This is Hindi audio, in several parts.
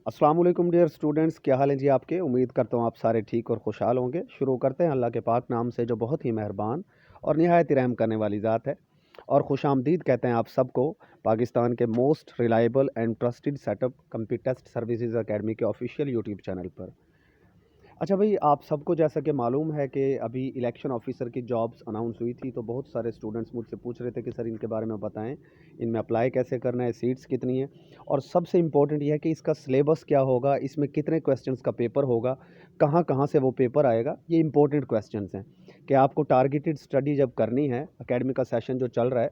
अस्सलाम वालेकुम डियर स्टूडेंट्स, क्या हाल है जी आपके। उम्मीद करता हूँ आप सारे ठीक और खुशहाल होंगे। शुरू करते हैं अल्लाह के पाक नाम से जो बहुत ही मेहरबान और निहायत ही रहम करने वाली ज़ात है। और खुशामदीद कहते हैं आप सबको पाकिस्तान के most reliable and trusted setup Computest services academy के ऑफिशियल यूट्यूब चैनल पर। अच्छा भाई, आप सबको जैसा कि मालूम है कि अभी इलेक्शन ऑफिसर की जॉब्स अनाउंस हुई थी, तो बहुत सारे स्टूडेंट्स मुझसे पूछ रहे थे कि सर इनके बारे में बताएं, इनमें अप्लाई कैसे करना है, सीट्स कितनी हैं, और सबसे इम्पोर्टेंट यह है कि इसका सिलेबस क्या होगा, इसमें कितने क्वेश्चंस का पेपर होगा, कहाँ कहाँ से वो पेपर आएगा। ये इंपॉर्टेंट क्वेश्चंस हैं कि आपको टारगेटेड स्टडी जब करनी है, एकेडमी का सेशन जो चल रहा है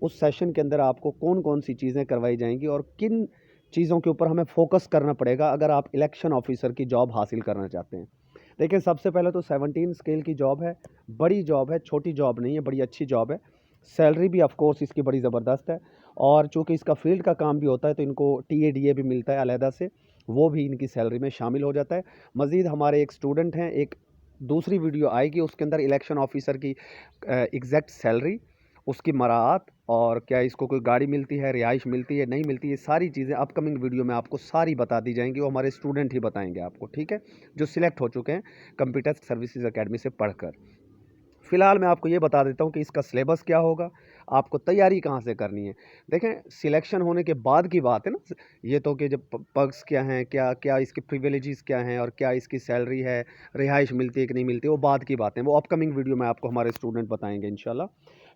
उस सेशन के अंदर आपको कौन कौन सी चीज़ें करवाई जाएंगी और किन चीज़ों के ऊपर हमें फोकस करना पड़ेगा अगर आप इलेक्शन ऑफिसर की जॉब हासिल करना चाहते हैं। देखिए, सबसे पहले तो 17 स्केल की जॉब है, बड़ी जॉब है, छोटी जॉब नहीं है, बड़ी अच्छी जॉब है। सैलरी भी ऑफ कोर्स इसकी बड़ी ज़बरदस्त है, और चूँकि इसका फील्ड का काम भी होता है तो इनको टीएडीए भी मिलता है अलहदा से, वो भी इनकी सैलरी में शामिल हो जाता है। मज़ीद हमारे एक स्टूडेंट हैं, एक दूसरी वीडियो आएगी उसके अंदर इलेक्शन ऑफिसर की एग्जैक्ट सैलरी, उसकी मराआत, और क्या इसको कोई गाड़ी मिलती है, रिहाइश मिलती है, नहीं मिलती, ये सारी चीज़ें अपकमिंग वीडियो में आपको सारी बता दी जाएंगी। वो हमारे स्टूडेंट ही बताएंगे आपको, ठीक है, जो सिलेक्ट हो चुके हैं कंप्यूटर सर्विसेज एकेडमी से पढ़कर। फ़िलहाल मैं आपको ये बता देता हूँ कि इसका सिलेबस क्या होगा, आपको तैयारी कहाँ से करनी है। देखें, सिलेक्शन होने के बाद की बात है ना, ये तो कि जब पर्क्स क्या हैं, क्या क्या इसके प्रिविलेजेस क्या हैं और क्या इसकी सैलरी है, रिहाइश मिलती है कि नहीं मिलती, वो बाद की बातें, वो अपकमिंग वीडियो में आपको हमारे स्टूडेंट बताएंगे इंशाल्लाह।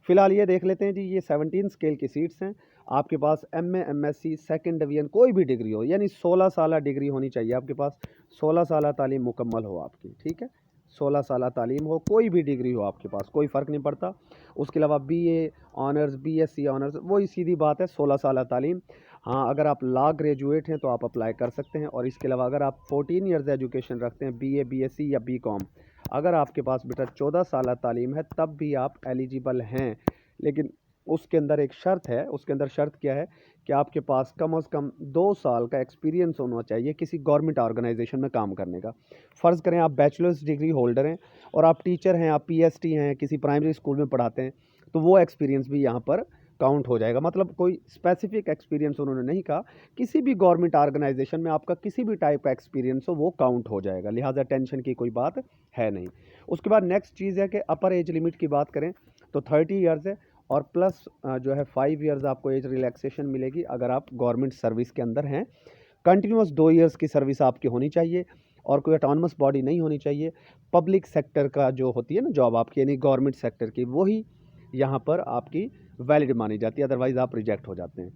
फ़िलहाल ये देख लेते हैं जी, ये 17 स्केल की सीट्स हैं। आपके पास एमए, एमएससी, सेकंड डिवीज़न कोई भी डिग्री हो, यानी 16 साल डिग्री होनी चाहिए आपके पास, 16 साल तालीम मुकम्मल हो आपकी, ठीक है। 16 साल तालीम हो, कोई भी डिग्री हो आपके पास, कोई फ़र्क नहीं पड़ता। उसके अलावा बीए ऑनर्स, बीएससी ऑनर्स, वही सीधी बात है, 16 साल तालीम। हाँ, अगर आप लॉ ग्रेजुएट हैं तो आप अप्लाई कर सकते हैं, और इसके अलावा अगर आप 14 ईयर्स एजुकेशन रखते हैं, बीए, बीएससी या बीकॉम, अगर आपके पास बेटा 14 साल तालीम है तब भी आप एलिजिबल हैं। लेकिन उसके अंदर एक शर्त है, उसके अंदर शर्त क्या है कि आपके पास कम से कम 2 साल का एक्सपीरियंस होना चाहिए किसी गवर्नमेंट ऑर्गेनाइजेशन में काम करने का। फ़र्ज़ करें आप बैचलर्स डिग्री होल्डर हैं और आप टीचर हैं, आप पीएसटी हैं, किसी प्राइमरी स्कूल में पढ़ाते हैं, तो वो एक्सपीरियंस भी यहाँ पर काउंट हो जाएगा। मतलब कोई स्पेसिफिक एक्सपीरियंस उन्होंने नहीं कहा, किसी भी गवर्नमेंट ऑर्गेनाइजेशन में आपका किसी भी टाइप का एक्सपीरियंस हो वो काउंट हो जाएगा, लिहाजा टेंशन की कोई बात है नहीं। उसके बाद नेक्स्ट चीज़ है कि अपर एज लिमिट की बात करें तो 30 ईयर्स है, और प्लस जो है 5 ईयर्स आपको एज रिलैक्सेशन मिलेगी अगर आप गवर्नमेंट सर्विस के अंदर हैं। कंटिन्यूअस 2 ईयर्स की सर्विस आपकी होनी चाहिए, और कोई ऑटोनमस बॉडी नहीं होनी चाहिए। पब्लिक सेक्टर का जो होती है ना जॉब आपकी, यानी गवर्नमेंट सेक्टर की, वही यहाँ पर आपकी वैलिड मानी जाती है, अदरवाइज़ आप रिजेक्ट हो जाते हैं।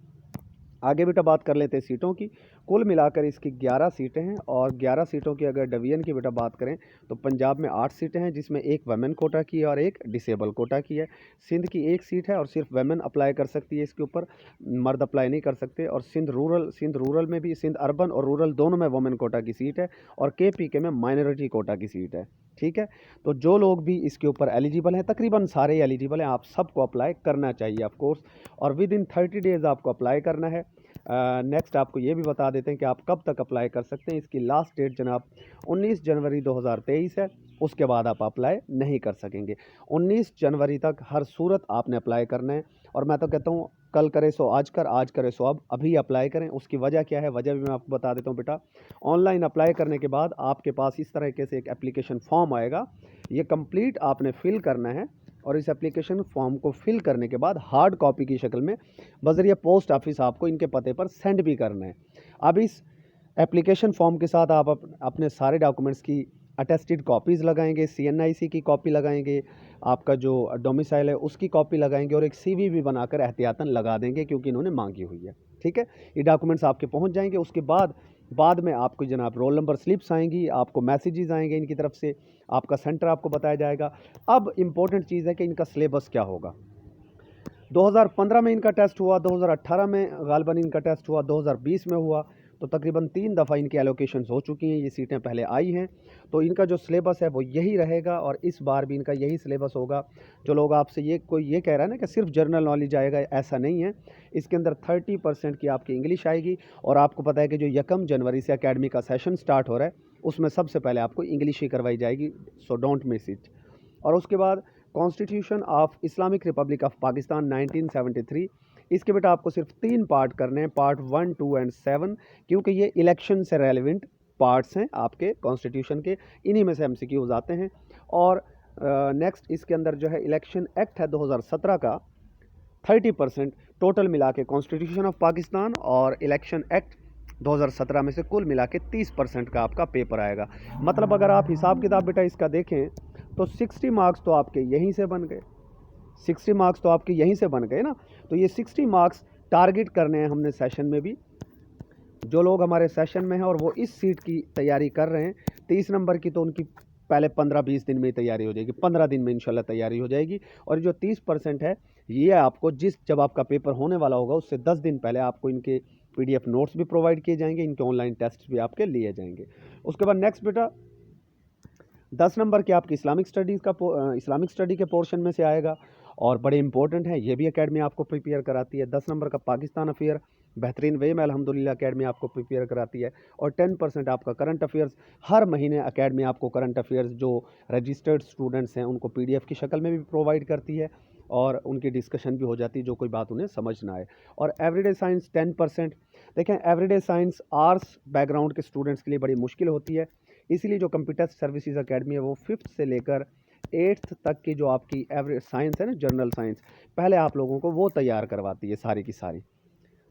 आगे बेटा बात कर लेते हैं सीटों की। कुल मिलाकर इसकी 11 सीटें हैं, और 11 सीटों की अगर डिवीज़न की बेटा बात करें तो पंजाब में 8 सीटें हैं, जिसमें एक वुमेन कोटा की है और एक डिसेबल कोटा की है। सिंध की एक सीट है और सिर्फ वुमेन अप्लाई कर सकती है इसके ऊपर, मर्द अप्लाई नहीं कर सकते। और सिंध रूरल में भी, सिंध अर्बन और रूरल दोनों में वुमेन कोटा की सीट है, और केपीके में माइनॉरिटी कोटा की सीट है, ठीक है। तो जो लोग भी इसके ऊपर एलिजिबल हैं, तकरीबन सारे एलिजिबल हैं, आप सबको अप्लाई करना चाहिए ऑफ कोर्स, और विद इन 30 डेज़ आपको अप्लाई करना है। नेक्स्ट आपको ये भी बता देते हैं कि आप कब तक अप्लाई कर सकते हैं। इसकी लास्ट डेट जनाब 19 जनवरी 2023 है, उसके बाद आप अप्लाई नहीं कर सकेंगे। 19 जनवरी तक हर सूरत आपने अप्लाई करना है, और मैं तो कहता हूँ कल करे सो आज कर, आज करे सो अब, अभी अप्लाई करें। उसकी वजह क्या है, वजह भी मैं आपको बता देता हूँ बेटा। ऑनलाइन अप्लाई करने के बाद आपके पास इस तरीके से एक एप्लीकेशन फॉर्म आएगा, ये कंप्लीट आपने फिल करना है, और इस एप्लीकेशन फॉर्म को फिल करने के बाद हार्ड कॉपी की शक्ल में बज़रिया पोस्ट ऑफिस आपको इनके पते पर सेंड भी करना है। अब इस एप्लीकेशन फॉर्म के साथ आप अपने सारे डॉक्यूमेंट्स की अटेस्टेड कॉपीज़ लगाएंगे, सीएनआईसी की कॉपी लगाएंगे, आपका जो डोमिसाइल है उसकी कॉपी लगाएंगे, और एक सीवी भी बनाकर एहतियातन लगा देंगे क्योंकि इन्होंने मांगी हुई है, ठीक है। ये डॉक्यूमेंट्स आपके पहुंच जाएंगे। उसके बाद में आपको जनाब रोल नंबर स्लिप्स आएंगी, आपको मैसेजेस आएंगे इनकी तरफ से, आपका सेंटर आपको बताया जाएगा। अब इम्पोर्टेंट चीज़ है कि इनका सिलेबस क्या होगा। 2015 में इनका टेस्ट हुआ, 2018 में गालिबन इनका टेस्ट हुआ, 2020 में हुआ, तो तकरीबन 3 दफ़ा इनकी एलोकेशंस हो चुकी हैं, ये सीटें पहले आई हैं। तो इनका जो सिलेबस है वो यही रहेगा, और इस बार भी इनका यही सिलेबस होगा। जो लोग आपसे कोई ये कह रहा है ना कि सिर्फ जनरल नॉलेज आएगा, ऐसा नहीं है। इसके अंदर 30% की आपकी इंग्लिश आएगी, और आपको पता है कि जो 1 जनवरी से अकेडमी का सेशन स्टार्ट हो रहा है उसमें सबसे पहले आपको इंग्लिश ही करवाई जाएगी, सो डोंट मिस इट। और उसके बाद constitution of Islamic Republic of Pakistan 1973, इसके बेटा आपको सिर्फ 3 पार्ट करने हैं, पार्ट 1, 2 एंड 7, क्योंकि ये इलेक्शन से रेलिवेंट पार्ट्स हैं आपके कॉन्स्टिट्यूशन के, इन्हीं में से एमसीक्यूज आते हैं। और नेक्स्ट इसके अंदर जो है इलेक्शन एक्ट है 2017 का 30% टोटल मिला के कॉन्स्टिट्यूशन ऑफ पाकिस्तान और इलेक्शन एक्ट 2017 में से कुल मिला के 30% का आपका पेपर आएगा। मतलब अगर आप हिसाब किताब बेटा इसका देखें तो 60 मार्क्स तो आपके यहीं से बन गए, 60 मार्क्स तो आपके यहीं से बन गए ना। तो ये 60 मार्क्स टारगेट करने हैं हमने सेशन में भी। जो लोग हमारे सेशन में हैं और वो इस सीट की तैयारी कर रहे हैं 30 नंबर की, तो उनकी पहले 15-20 दिन में ही तैयारी हो जाएगी, 15 दिन में इंशाल्लाह तैयारी हो जाएगी। और जो 30% है ये आपको जब आपका पेपर होने वाला होगा उससे 10 दिन पहले आपको इनके PDF नोट्स भी प्रोवाइड किए जाएंगे, इनके ऑनलाइन टेस्ट भी आपके लिए जाएंगे। उसके बाद नेक्स्ट बेटा 10 नंबर के आपकी इस्लामिक स्टडी के पोर्शन में से आएगा और बड़े इंपॉर्टेंट है, ये भी एकेडमी आपको प्रिपेयर कराती है। 10 नंबर का पाकिस्तान अफेयर बेहतरीन वे में अल्हम्दुलिल्लाह एकेडमी आपको प्रिपेयर कराती है। और 10% आपका करंट अफेयर्स, हर महीने एकेडमी आपको करंट अफेयर्स जो रजिस्टर्ड स्टूडेंट्स हैं उनको PDF की शक्ल में भी प्रोवाइड करती है और उनकी डिस्कशन भी हो जाती है जो कोई बात उन्हें समझ ना आए। और एवरीडे साइंस 10%। देखें एवरीडे साइंस आर्ट्स बैकग्राउंड के स्टूडेंट्स के लिए बड़ी मुश्किल होती है, इसीलिए जो कंप्यूटर सर्विसेज एकेडमी है वो 5th से लेकर 8th तक की जो आपकी एवरेज साइंस है ना, जनरल साइंस, पहले आप लोगों को वो तैयार करवाती है सारी की सारी,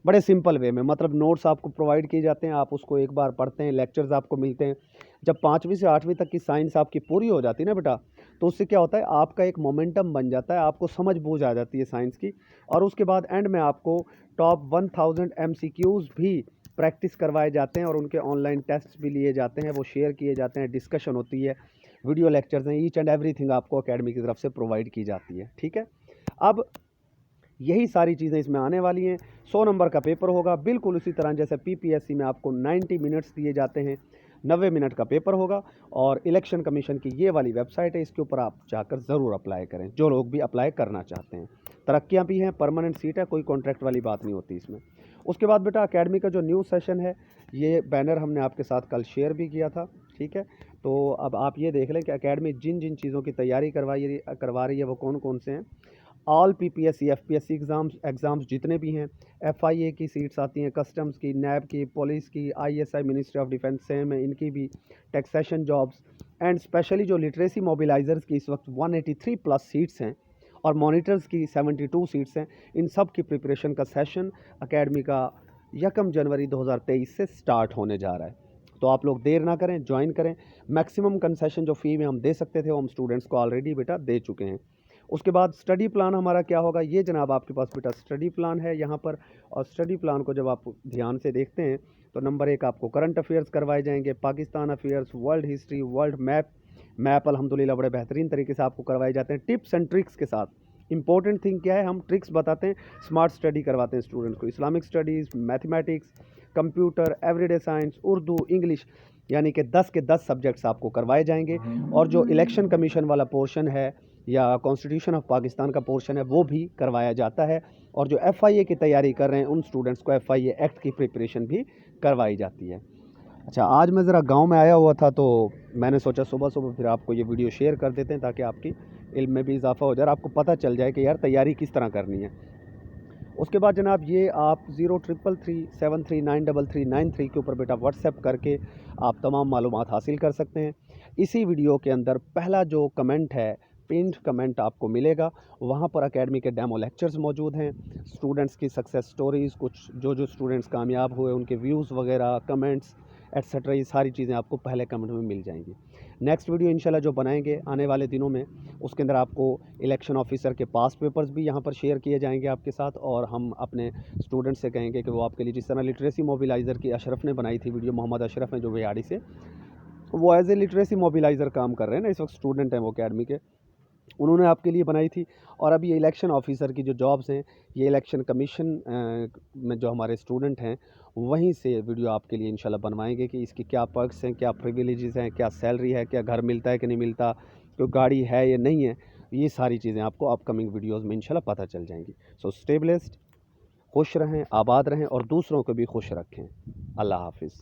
बड़े सिंपल वे में। मतलब नोट्स आपको प्रोवाइड किए जाते हैं, आप उसको एक बार पढ़ते हैं, लेक्चर्स आपको मिलते हैं। जब 5वीं से 8वीं तक की साइंस आपकी पूरी हो जाती है ना बेटा, तो उससे क्या होता है आपका एक मोमेंटम बन जाता है, आपको समझ बूझ आ जाती है साइंस की। और उसके बाद एंड में आपको टॉप 1000 MCQs भी प्रैक्टिस करवाए जाते हैं और उनके ऑनलाइन टेस्ट भी लिए जाते हैं, वो शेयर किए जाते हैं, डिस्कशन होती है, वीडियो लेक्चर्स हैं, ईच एंड एवरीथिंग आपको एकेडमी की तरफ से प्रोवाइड की जाती है। ठीक है, अब यही सारी चीज़ें इसमें आने वाली हैं। 100 नंबर का पेपर होगा, बिल्कुल उसी तरह जैसे PPSC में आपको 90 मिनट्स दिए जाते हैं, 90 मिनट का पेपर होगा। और इलेक्शन कमीशन की ये वाली वेबसाइट है, इसके ऊपर आप जाकर ज़रूर अप्लाई करें, जो लोग भी अप्लाई करना चाहते हैं। तरक्कियाँ भी हैं, परमानेंट सीट है, कोई कॉन्ट्रैक्ट वाली बात नहीं होती इसमें। उसके बाद बेटा एकेडमी का जो न्यू सेशन है, ये बैनर हमने आपके साथ कल शेयर भी किया था। ठीक है, तो अब आप ये देख लें कि एकेडमी जिन जिन चीज़ों की तैयारी करवा रही है वो कौन कौन से हैं। ऑल PPSC FPSC एग्ज़ाम्स जितने भी हैं, FIA की सीट्स आती हैं, कस्टम्स की, नैब की, पुलिस की, ISI ministry of defence same है इनकी भी, टैक्सेशन जॉब्स एंड स्पेशली जो लिटरेसी मोबिलाइजर्स की इस वक्त 183 प्लस सीट्स हैं और मॉनिटर्स की 72 सीट्स हैं, इन सब की प्रिपरेशन का सेशन एकेडमी का 1 जनवरी 2023 से स्टार्ट होने जा रहा है। तो आप लोग देर ना करें, ज्वाइन करें। मैक्सिमम कंसेशन जो फ़ी में हम दे सकते थे वो हम स्टूडेंट्स को ऑलरेडी बेटा दे चुके हैं। उसके बाद स्टडी प्लान हमारा क्या होगा, ये जनाब आपके पास बेटा स्टडी प्लान है यहाँ पर। और स्टडी प्लान को जब आप ध्यान से देखते हैं तो नंबर 1 आपको करंट अफेयर्स करवाए जाएंगे, Pakistan affairs, world history, world map अल्हम्दुलिल्लाह बड़े बेहतरीन तरीके से आपको करवाए जाते हैं, टिप्स एंड ट्रिक्स के साथ। इंपॉर्टेंट थिंग क्या है, हम ट्रिक्स बताते हैं, स्मार्ट स्टडी करवाते हैं स्टूडेंट्स को। Islamic studies, mathematics, computer, everyday science, Urdu, English, यानी कि 10 के 10 सब्जेक्ट्स आपको करवाए जाएंगे। और जो इलेक्शन कमीशन वाला पोर्शन है या कॉन्स्टिट्यूशन ऑफ पाकिस्तान का पोर्शन है वो भी करवाया जाता है। और जो FIA की तैयारी कर रहे हैं उन स्टूडेंट्स को FIA एक्ट की प्रिपरेशन भी करवाई जाती है। अच्छा, आज मैं ज़रा गांव में आया हुआ था तो मैंने सोचा सुबह सुबह फिर आपको ये वीडियो शेयर कर देते हैं ताकि आपकी इल्म में भी इजाफा हो जाए, आपको पता चल जाए कि यार तैयारी किस तरह करनी है। उसके बाद जनाब ये आप 033373393393 के ऊपर बेटा व्हाट्सएप करके आप तमाम मालूमात हासिल कर सकते हैं। इसी वीडियो के अंदर पहला जो कमेंट है, पिन्ड कमेंट आपको मिलेगा, वहाँ पर एकेडमी के डेमो लेक्चर्स मौजूद हैं, स्टूडेंट्स की सक्सेस स्टोरीज़, कुछ जो स्टूडेंट्स कामयाब हुए उनके व्यूज़ वगैरह, कमेंट्स एट्सेट्रा, ये सारी चीज़ें आपको पहले कमेंट में मिल जाएंगी। नेक्स्ट वीडियो इंशाल्लाह जो बनाएंगे आने वाले दिनों में, उसके अंदर आपको इलेक्शन ऑफिसर के पास पेपर्स भी यहाँ पर शेयर किए जाएंगे आपके साथ। और हम अपने स्टूडेंट्स से कहेंगे कि वो आपके लिए, जिस तरह लिटरेसी मोबिलाइज़र की अशरफ ने बनाई थी वीडियो, मोहम्मद अशरफ हैं जो वेआड़ी से, वो एज ए लिटरेसी मोबिलाइज़र काम कर रहे हैं ना, इस वक्त स्टूडेंट हैं वो अकेडमी के, उन्होंने आपके लिए बनाई थी। और अभी ये इलेक्शन ऑफिसर की जो जॉब्स हैं, ये इलेक्शन कमीशन में जो हमारे स्टूडेंट हैं वहीं से वीडियो आपके लिए इंशाल्लाह बनवाएंगे कि इसकी क्या पर्क्स हैं, क्या प्रिविलेजेस हैं, क्या सैलरी है, क्या घर मिलता है कि नहीं मिलता, कोई गाड़ी है या नहीं है, ये सारी चीज़ें आपको अपकमिंग वीडियोज़ में इंशाल्लाह पता चल जाएंगी। सो स्टे ब्लेस्ड, खुश रहें, आबाद रहें और दूसरों को भी खुश रखें। अल्लाह हाफिज़।